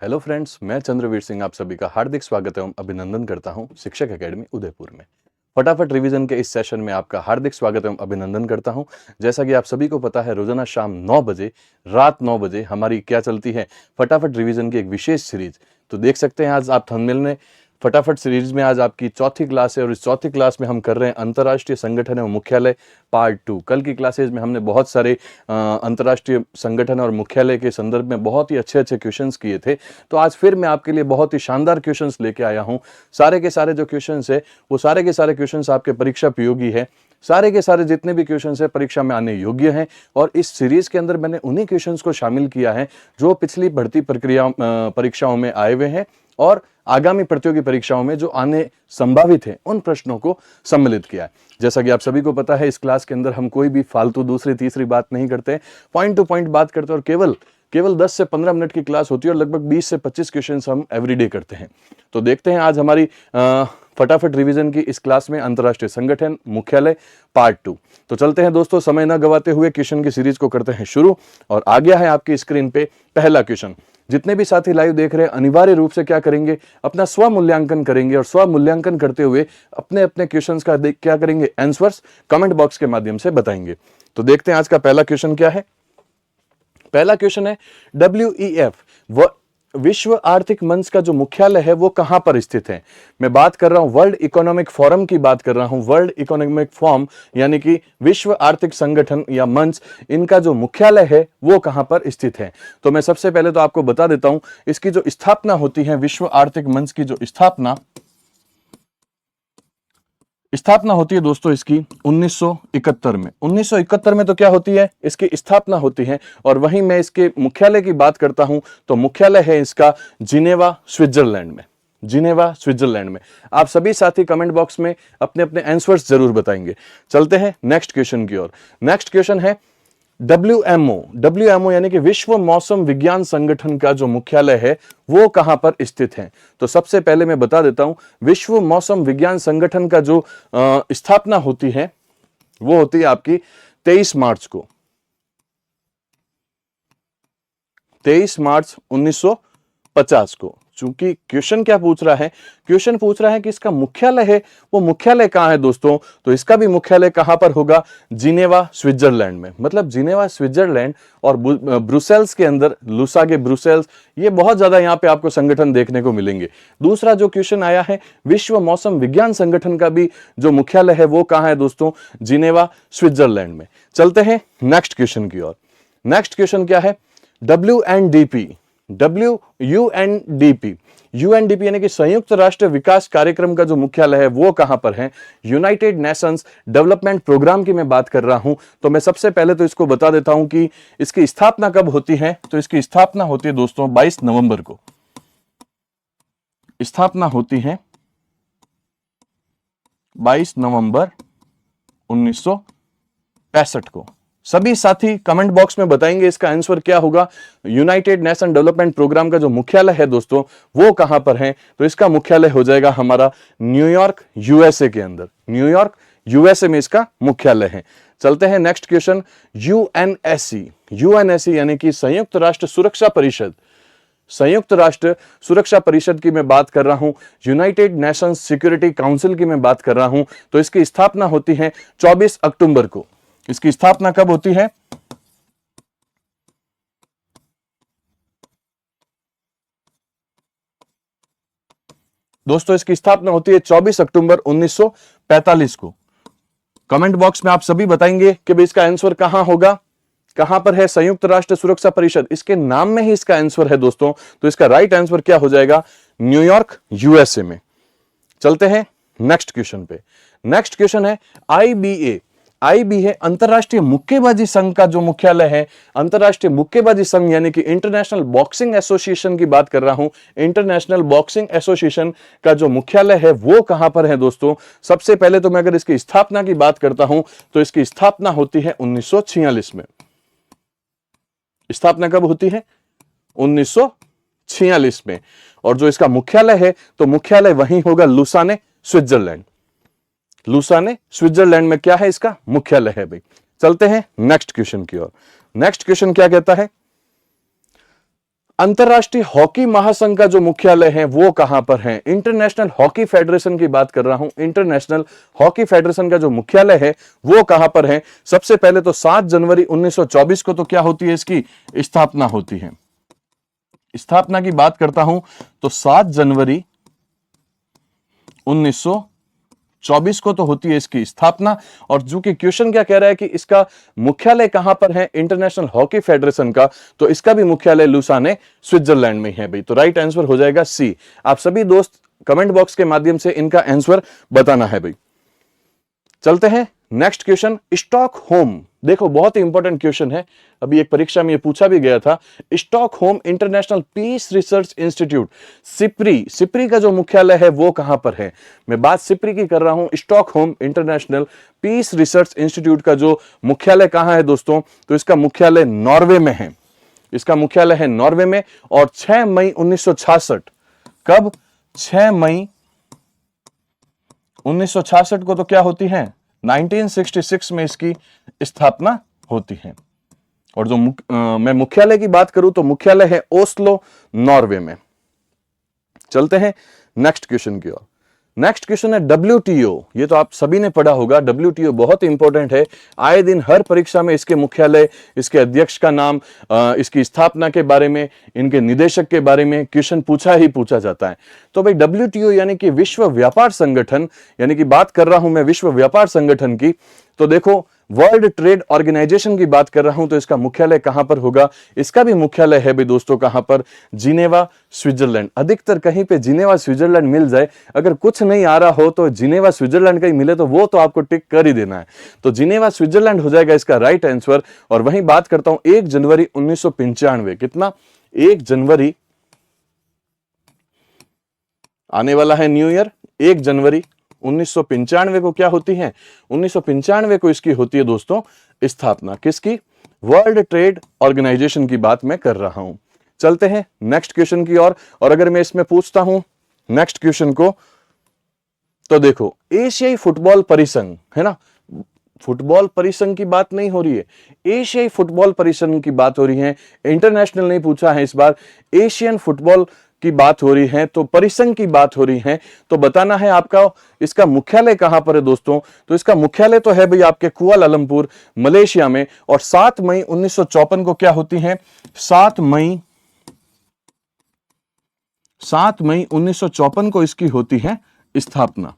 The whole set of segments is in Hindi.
हेलो फ्रेंड्स, मैं चंद्रवीर सिंह आप सभी का हार्दिक स्वागत एवं अभिनंदन करता हूं शिक्षक एकेडमी उदयपुर में। फटाफट रिवीजन के इस सेशन में आपका हार्दिक स्वागत एवं अभिनंदन करता हूं। जैसा कि आप सभी को पता है, रोजाना शाम 9 बजे, रात 9 बजे हमारी क्या चलती है, फटाफट रिवीजन की एक विशेष सीरीज। तो देख सकते हैं आज आप थंबनेल में, फटाफट सीरीज में आज आपकी चौथी क्लास है और इस चौथी क्लास में हम कर रहे हैं अंतर्राष्ट्रीय संगठन एवं मुख्यालय पार्ट 2। कल की क्लासेज में हमने बहुत सारे अंतर्राष्ट्रीय संगठन और मुख्यालय के संदर्भ में बहुत ही अच्छे अच्छे क्वेश्चंस किए थे। तो आज फिर मैं आपके लिए बहुत ही शानदार क्वेश्चंस लेके आया हूं। सारे के सारे जो क्वेश्चंस है वो सारे के सारे क्वेश्चंस आपके परीक्षा उपयोगी है। सारे के सारे जितने भी क्वेश्चंस है परीक्षा में आने योग्य हैं और इस सीरीज के अंदर मैंने उन्हीं क्वेश्चंस को शामिल किया है जो पिछली भर्ती प्रक्रिया परीक्षाओं में आए हुए हैं और आगामी प्रतियोगी परीक्षाओं में जो आने संभावित है उन प्रश्नों को सम्मिलित किया है। जैसा कि आप सभी को पता है, इस क्लास के अंदर हम कोई भी फालतू दूसरी तीसरी बात नहीं करते, पॉइंट टू पॉइंट बात करते हैं और केवल 10 से 15 मिनट की क्लास होती है और लगभग 20 से 25 क्वेश्चंस हम एवरीडे करते हैं। तो देखते हैं आज हमारी फटाफट रिवीजन की इस क्लास में अंतर्राष्ट्रीय संगठन मुख्यालय पार्ट 2। तो चलते हैं दोस्तों, समय न गवाते हुए क्वेश्चन की सीरीज को करते हैं शुरू। और आ गया है आपकी स्क्रीन पे पहला क्वेश्चन। जितने भी साथी लाइव देख रहे हैं अनिवार्य रूप से क्या करेंगे, अपना स्व मूल्यांकन करेंगे और स्व मूल्यांकन करते हुए अपने अपने क्वेश्चंस का क्या करेंगे, आंसर्स कमेंट बॉक्स के माध्यम से बताएंगे। तो देखते हैं आज का पहला क्वेश्चन क्या है। पहला क्वेश्चन है, WEF विश्व आर्थिक मंच का जो मुख्यालय है वो कहां पर स्थित है। मैं बात कर रहा हूं वर्ल्ड इकोनॉमिक फोरम की बात कर रहा हूं। वर्ल्ड इकोनॉमिक फोरम यानी कि विश्व आर्थिक संगठन या मंच, इनका जो मुख्यालय है वो कहां पर स्थित है। तो मैं सबसे पहले तो आपको बता देता हूं, इसकी जो स्थापना होती है, विश्व आर्थिक मंच की जो स्थापना होती है दोस्तों इसकी 1971 में। 1971 में तो क्या होती है, इसकी स्थापना होती है। और वहीं मैं इसके मुख्यालय की बात करता हूं तो मुख्यालय है इसका जिनेवा स्विट्जरलैंड में। जिनेवा स्विट्जरलैंड में। आप सभी साथी कमेंट बॉक्स में अपने अपने आंसर्स जरूर बताएंगे। चलते हैं नेक्स्ट क्वेश्चन की ओर। नेक्स्ट क्वेश्चन है, WMO यानी कि विश्व मौसम विज्ञान संगठन का जो मुख्यालय है वो कहां पर स्थित है। तो सबसे पहले मैं बता देता हूं, विश्व मौसम विज्ञान संगठन का जो स्थापना होती है वो होती है आपकी 23 मार्च को। 23 मार्च 1950 को। चूंकि क्वेश्चन क्या पूछ रहा है, क्वेश्चन पूछ रहा है कि इसका मुख्यालय है, वो मुख्यालय कहां है दोस्तों। तो इसका भी मुख्यालय कहां पर होगा, जिनेवा स्विट्जरलैंड में। मतलब जिनेवा स्विट्जरलैंड और ब्रुसेल्स के अंदर, लुसागे ब्रुसेल्स, ये बहुत ज्यादा यहां पे आपको संगठन देखने को मिलेंगे। दूसरा जो क्वेश्चन आया है, विश्व मौसम विज्ञान संगठन का भी जो मुख्यालय है वो कहां है दोस्तों, जिनेवा स्विट्जरलैंड में। चलते हैं नेक्स्ट क्वेश्चन की ओर। नेक्स्ट क्वेश्चन क्या है, UNDP यानी कि संयुक्त राष्ट्र विकास कार्यक्रम का जो मुख्यालय है वो कहां पर है। यूनाइटेड नेशंस डेवलपमेंट प्रोग्राम की मैं बात कर रहा हूं। तो मैं सबसे पहले तो इसको बता देता हूं कि इसकी स्थापना कब होती है। तो इसकी स्थापना होती है दोस्तों 22 नवंबर को। स्थापना होती है 22 नवंबर 1965 को। सभी साथी कमेंट बॉक्स में बताएंगे इसका आंसर क्या होगा। यूनाइटेड नेशन डेवलपमेंट प्रोग्राम का जो मुख्यालय है दोस्तों वो कहां पर है। तो इसका मुख्यालय हो जाएगा हमारा न्यूयॉर्क USA के अंदर। न्यूयॉर्क USA में इसका मुख्यालय है। चलते हैं नेक्स्ट क्वेश्चन, UNSC यानी कि संयुक्त राष्ट्र सुरक्षा परिषद। संयुक्त राष्ट्र सुरक्षा परिषद की मैं बात कर रहा हूं, यूनाइटेड नेशंस सिक्योरिटी काउंसिल की मैं बात कर रहा हूं। तो इसकी स्थापना होती है 24 अक्टूबर को। इसकी स्थापना कब होती है, दोस्तों इसकी स्थापना होती है 24 अक्टूबर 1945 को। कमेंट बॉक्स में आप सभी बताएंगे कि भाई इसका आंसर कहां होगा, कहां पर है संयुक्त राष्ट्र सुरक्षा परिषद। इसके नाम में ही इसका आंसर है दोस्तों। तो इसका राइट आंसर क्या हो जाएगा, न्यूयॉर्क USA में। चलते हैं नेक्स्ट क्वेश्चन पे। नेक्स्ट क्वेश्चन है, IBA है अंतरराष्ट्रीय मुक्केबाजी संघ का जो मुख्यालय है। अंतरराष्ट्रीय मुक्केबाजी संघ यानी कि इंटरनेशनल बॉक्सिंग एसोसिएशन की बात कर रहा हूं। इंटरनेशनल बॉक्सिंग एसोसिएशन का जो मुख्यालय है वो कहां पर है दोस्तों। सबसे पहले तो मैं अगर इसकी स्थापना की बात करता हूं तो इसकी स्थापना होती है 1946 में। स्थापना कब होती है, 1946 में। और जो इसका मुख्यालय है तो मुख्यालय वहीं होगा लुसाने स्विट्जरलैंड। लुसाने स्विट्जरलैंड में क्या है इसका मुख्यालय है भाई। चलते हैं नेक्स्ट क्वेश्चन की ओर। नेक्स्ट क्वेश्चन क्या कहता है, अंतरराष्ट्रीय हॉकी महासंघ का जो मुख्यालय है वो कहां पर है? इंटरनेशनल हॉकी फेडरेशन की बात कर रहा हूं। इंटरनेशनल हॉकी फेडरेशन का जो मुख्यालय है वो कहां पर है? सबसे पहले तो 7 जनवरी 1924 को तो क्या होती है? इसकी स्थापना होती है। स्थापना की बात करता हूं तो 7 जनवरी 1924 को तो होती है इसकी स्थापना। और जो कि क्वेश्चन क्या कह रहा है कि इसका मुख्यालय कहां पर है इंटरनेशनल हॉकी फेडरेशन का, तो इसका भी मुख्यालय लुसाने स्विट्जरलैंड में है भाई। तो राइट आंसर हो जाएगा सी। आप सभी दोस्त कमेंट बॉक्स के माध्यम से इनका आंसर बताना है भाई। चलते हैं नेक्स्ट क्वेश्चन, स्टॉकहोम। देखो बहुत ही इंपॉर्टेंट क्वेश्चन है, अभी एक परीक्षा में ये पूछा भी गया था। Stockholm International Peace Research Institute, SIPRI, SIPRI का जो मुख्यालय है वो कहां पर है? मैं बात सिप्री की कर रहा हूं। Stockholm International Peace Research Institute का जो मुख्यालय कहां है दोस्तों? तो इसका मुख्यालय नॉर्वे में है। इसका मुख्यालय है नॉर्वे में। और 6 मई 1966, कब? 6 मई 1966 को तो क्या होती है? 1966 में इसकी स्थापना होती है। और जो मैं मुख्यालय की बात करूं तो मुख्यालय है ओस्लो, नॉर्वे में। चलते हैं नेक्स्ट क्वेश्चन की ओर। नेक्स्ट क्वेश्चन है WTO। ये तो आप सभी ने पढ़ा होगा। WTO बहुत इंपॉर्टेंट है। आए दिन हर परीक्षा में इसके मुख्यालय, इसके अध्यक्ष का नाम, इसकी स्थापना के बारे में, इनके निदेशक के बारे में क्वेश्चन पूछा ही पूछा जाता है। तो भाई WTO यानी कि विश्व व्यापार संगठन, यानी कि बात कर रहा हूं मैं विश्व व्यापार संगठन की। तो देखो वर्ल्ड ट्रेड ऑर्गेनाइजेशन की बात कर रहा हूं तो इसका मुख्यालय कहां पर होगा? इसका भी मुख्यालय है भाई दोस्तों कहां पर? Geneva, Switzerland. अधिकतर कहीं पे जिनेवा स्विट्जरलैंड मिल जाए, अगर कुछ नहीं आ रहा हो तो जिनेवा स्विट्जरलैंड का ही मिले तो वो तो आपको टिक कर ही देना है। तो जिनेवा स्विट्जरलैंड हो जाएगा इसका राइट आंसर। और वहीं बात करता हूं 1 जनवरी 1995, कितना? 1 जनवरी आने वाला है न्यू ईयर। 1 जनवरी 1995 को क्या होती है? 1995 को इसकी होती है दोस्तों स्थापना। किसकी? वर्ल्ड ट्रेड ऑर्गेनाइजेशन की बात मैं कर रहा हूं। चलते हैं नेक्स्ट क्वेश्चन की ओर। और अगर मैं इसमें पूछता हूं नेक्स्ट क्वेश्चन को, तो देखो एशियाई फुटबॉल परिसंघ है ना, फुटबॉल परिसंघ की बात नहीं हो रही है, एशियाई फुटबॉल परिसंघ की बात हो रही है। इंटरनेशनल नहीं पूछा है इस बार, एशियन फुटबॉल की बात हो रही है, तो परिसंघ की बात हो रही है। तो बताना है आपका इसका मुख्यालय कहां पर है दोस्तों? तो इसका मुख्यालय तो है भाई आपके कुआलालंपुर, मलेशिया में। और 7 मई 1954 को क्या होती है? 7 मई 1954 को इसकी होती है स्थापना।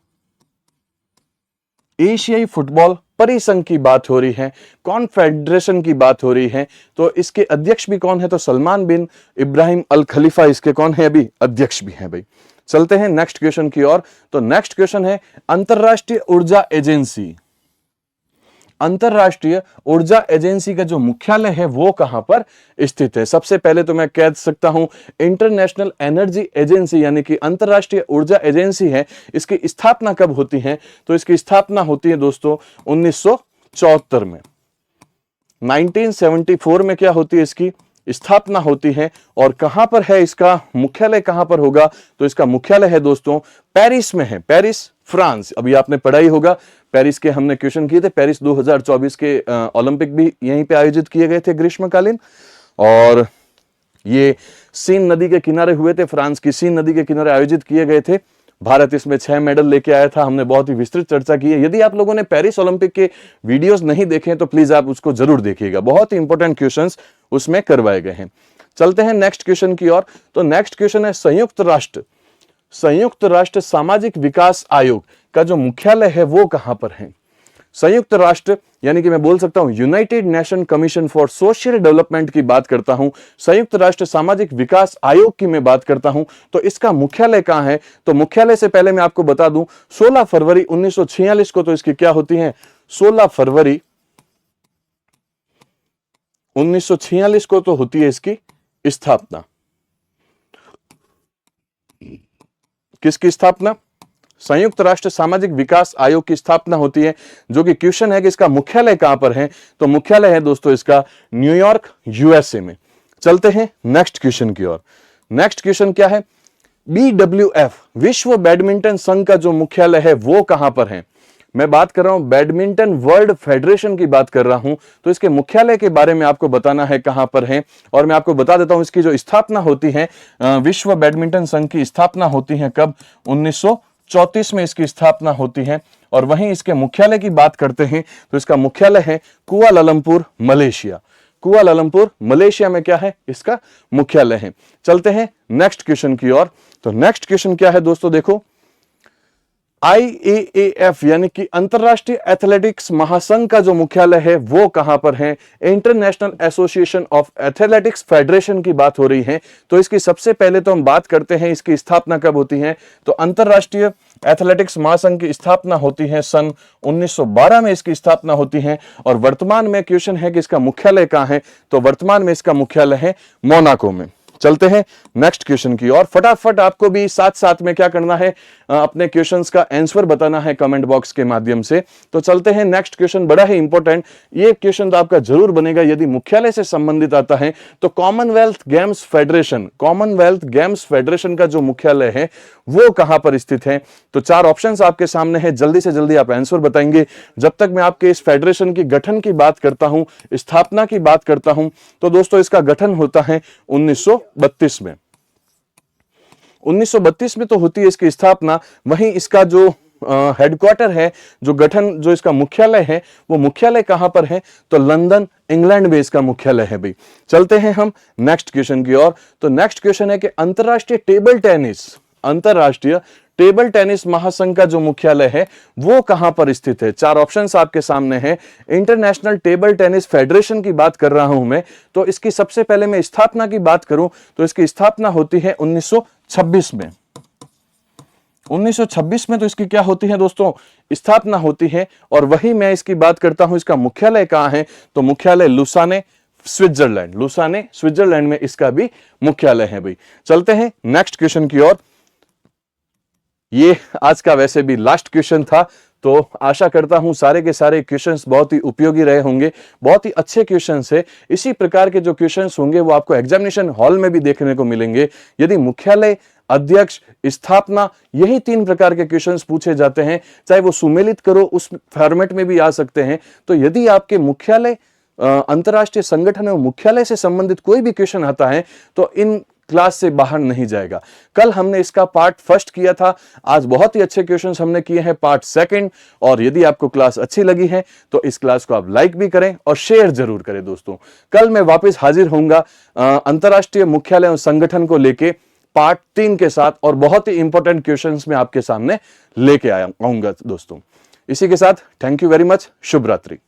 एशियाई फुटबॉल परिसंघ की बात हो रही है, कॉन्फेडरेशन की बात हो रही है। तो इसके अध्यक्ष भी कौन है? तो सलमान बिन इब्राहिम अल खलीफा इसके कौन है? अभी अध्यक्ष भी हैं भाई। चलते हैं नेक्स्ट क्वेश्चन की ओर। तो नेक्स्ट क्वेश्चन है अंतरराष्ट्रीय ऊर्जा एजेंसी। अंतरराष्ट्रीय ऊर्जा एजेंसी का जो मुख्यालय है वो कहां पर स्थित है? सबसे पहले तो मैं कह सकता हूं इंटरनेशनल एनर्जी एजेंसी, यानी कि अंतरराष्ट्रीय ऊर्जा एजेंसी है। इसकी स्थापना कब होती है? तो इसकी स्थापना होती है दोस्तों 1974 में। 1974 में क्या होती है? इसकी स्थापना होती है। और कहां पर है इसका मुख्यालय? कहां पर होगा? तो इसका मुख्यालय है दोस्तों पेरिस में है, पेरिस, फ्रांस। अभी आपने पढ़ा ही होगा, पेरिस के हमने क्वेश्चन किए थे। पेरिस 2024 के ओलंपिक भी यहीं पे आयोजित किए गए थे ग्रीष्मकालीन, और ये सीन नदी के किनारे हुए थे, फ्रांस की सीन नदी के किनारे आयोजित किए गए थे। भारत इसमें 6 मेडल लेके आया था। हमने बहुत ही विस्तृत चर्चा की है। यदि आप लोगों ने पेरिस ओलंपिक के वीडियोस नहीं देखे तो प्लीज आप उसको जरूर देखिएगा, बहुत ही इंपॉर्टेंट क्वेश्चंस उसमें करवाए गए हैं। चलते हैं नेक्स्ट क्वेश्चन की ओर। तो नेक्स्ट क्वेश्चन है संयुक्त राष्ट्र सामाजिक विकास आयोग का जो मुख्यालय है वो कहां पर है? संयुक्त राष्ट्र यानी कि मैं बोल सकता हूं United nation commission for social development की बात करता हूं, संयुक्त राष्ट्र सामाजिक विकास आयोग की मैं बात करता हूं। तो इसका मुख्यालय कहां है? तो मुख्यालय से पहले मैं आपको बता दूं 16 फरवरी 1946 को तो इसकी क्या होती है? 16 फरवरी 1946 को तो होती है इसकी स्थापना। किसकी स्थापना? संयुक्त राष्ट्र सामाजिक विकास आयोग की स्थापना होती है। जो कि क्वेश्चन है कि इसका मुख्यालय कहां पर है? तो मुख्यालय है दोस्तों इसका न्यूयॉर्क, यूएसए में। चलते हैं नेक्स्ट क्वेश्चन की ओर। नेक्स्ट क्वेश्चन क्या है? BWF विश्व बैडमिंटन संघ का जो मुख्यालय है वो कहां पर है? मैं बात कर रहा हूं बैडमिंटन वर्ल्ड फेडरेशन की बात कर रहा हूं, तो इसके मुख्यालय के बारे में आपको बताना है कहां पर है। और मैं आपको बता देता हूं इसकी जो स्थापना होती है, विश्व बैडमिंटन संघ की स्थापना होती है कब, 1934 में इसकी स्थापना होती है। और वहीं इसके मुख्यालय की बात करते हैं तो इसका मुख्यालय है कुआलालंपुर, मलेशिया। कुआलालंपुर मलेशिया में क्या है, इसका मुख्यालय है। चलते हैं नेक्स्ट क्वेश्चन की ओर। तो नेक्स्ट क्वेश्चन क्या है दोस्तों, देखो IAAF यानी कि अंतरराष्ट्रीय एथलेटिक्स महासंघ का जो मुख्यालय है वो कहां पर है। International association of athletics federation की बात हो रही है। तो इसकी सबसे पहले तो हम बात करते हैं इसकी स्थापना कब होती है। तो अंतरराष्ट्रीय एथलेटिक्स महासंघ की स्थापना होती है सन 1912 में इसकी स्थापना होती है। और वर्तमान में क्वेश्चन है कि इसका मुख्यालय कहां है। तो वर्तमान में इसका मुख्यालय है मोनाको में। चलते हैं नेक्स्ट क्वेश्चन की ओर। फटाफट आपको भी साथ साथ में क्या करना है, अपने क्वेश्चंस का आंसर बताना है कमेंट बॉक्स के माध्यम से। तो चलते हैं नेक्स्ट क्वेश्चन, बड़ा ही इंपॉर्टेंट ये क्वेश्चन तो आपका जरूर बनेगा यदि मुख्यालय से संबंधित आता है। तो Commonwealth games federation, Commonwealth games federation का जो मुख्यालय है वो कहां पर स्थित है। तो 4 ऑप्शंस आपके सामने है, जल्दी से जल्दी आप आंसर बताएंगे। जब तक मैं आपके इस फेडरेशन की गठन की बात करता हूं, स्थापना की बात करता हूं, तो दोस्तों इसका गठन होता है 1932 में। 1932 में तो होती है इसकी स्थापना। वहीं इसका जो हेडक्वार्टर है, जो गठन, जो इसका मुख्यालय है, वो मुख्यालय कहां पर है। तो लंदन, इंग्लैंड में इसका मुख्यालय है भाई। चलते हैं हम नेक्स्ट क्वेश्चन की ओर। तो नेक्स्ट क्वेश्चन है कि अंतरराष्ट्रीय टेबल टेनिस, अंतरराष्ट्रीय टेबल टेनिस महासंघ का जो मुख्यालय है वो कहां पर स्थित है। 4 ऑप्शंस आपके सामने हैं। इंटरनेशनल टेबल टेनिस फेडरेशन की बात कर रहा हूं मैं। तो इसकी सबसे पहले मैं स्थापना की बात करूं तो इसकी स्थापना होती है 1926 में। 1926 में तो इसकी क्या होती है दोस्तों, स्थापना होती है। और वही मैं इसकी बात करता हूं, इसका मुख्यालय कहां है। तो मुख्यालय लुसाने, स्विट्जरलैंड, लुसाने स्विट्जरलैंड में इसका भी मुख्यालय है भाई। चलते हैं नेक्स्ट क्वेश्चन की ओर। ये आज का वैसे भी लास्ट क्वेश्चन था, तो आशा करता हूं सारे के सारे क्वेश्चंस बहुत ही उपयोगी रहे होंगे, बहुत ही अच्छे क्वेश्चंस है। इसी प्रकार के जो क्वेश्चंस होंगे वो आपको एग्जामिनेशन हॉल में भी देखने को मिलेंगे। यदि मुख्यालय, अध्यक्ष, स्थापना, यही 3 प्रकार के क्वेश्चंस पूछे जाते हैं, चाहे वो सुमेलित करो उस फॉर्मेट में भी आ सकते हैं। तो यदि आपके मुख्यालय, अंतरराष्ट्रीय संगठन और मुख्यालय से संबंधित कोई भी क्वेश्चन आता है तो इन क्लास से बाहर नहीं जाएगा। कल हमने इसका पार्ट 1 किया था, आज बहुत ही अच्छे क्वेश्चंस हमने किए हैं पार्ट 2। और यदि आपको क्लास अच्छी लगी है तो इस क्लास को आप लाइक भी करें और शेयर जरूर करें दोस्तों। कल मैं वापस हाजिर होऊंगा अंतरराष्ट्रीय मुख्यालय और संगठन को लेके पार्ट 3 के साथ, और बहुत ही इंपॉर्टेंट क्वेश्चंस मैं आपके सामने लेके आऊंगा दोस्तों। इसी के साथ थैंक यू वेरी मच, शुभ रात्रि।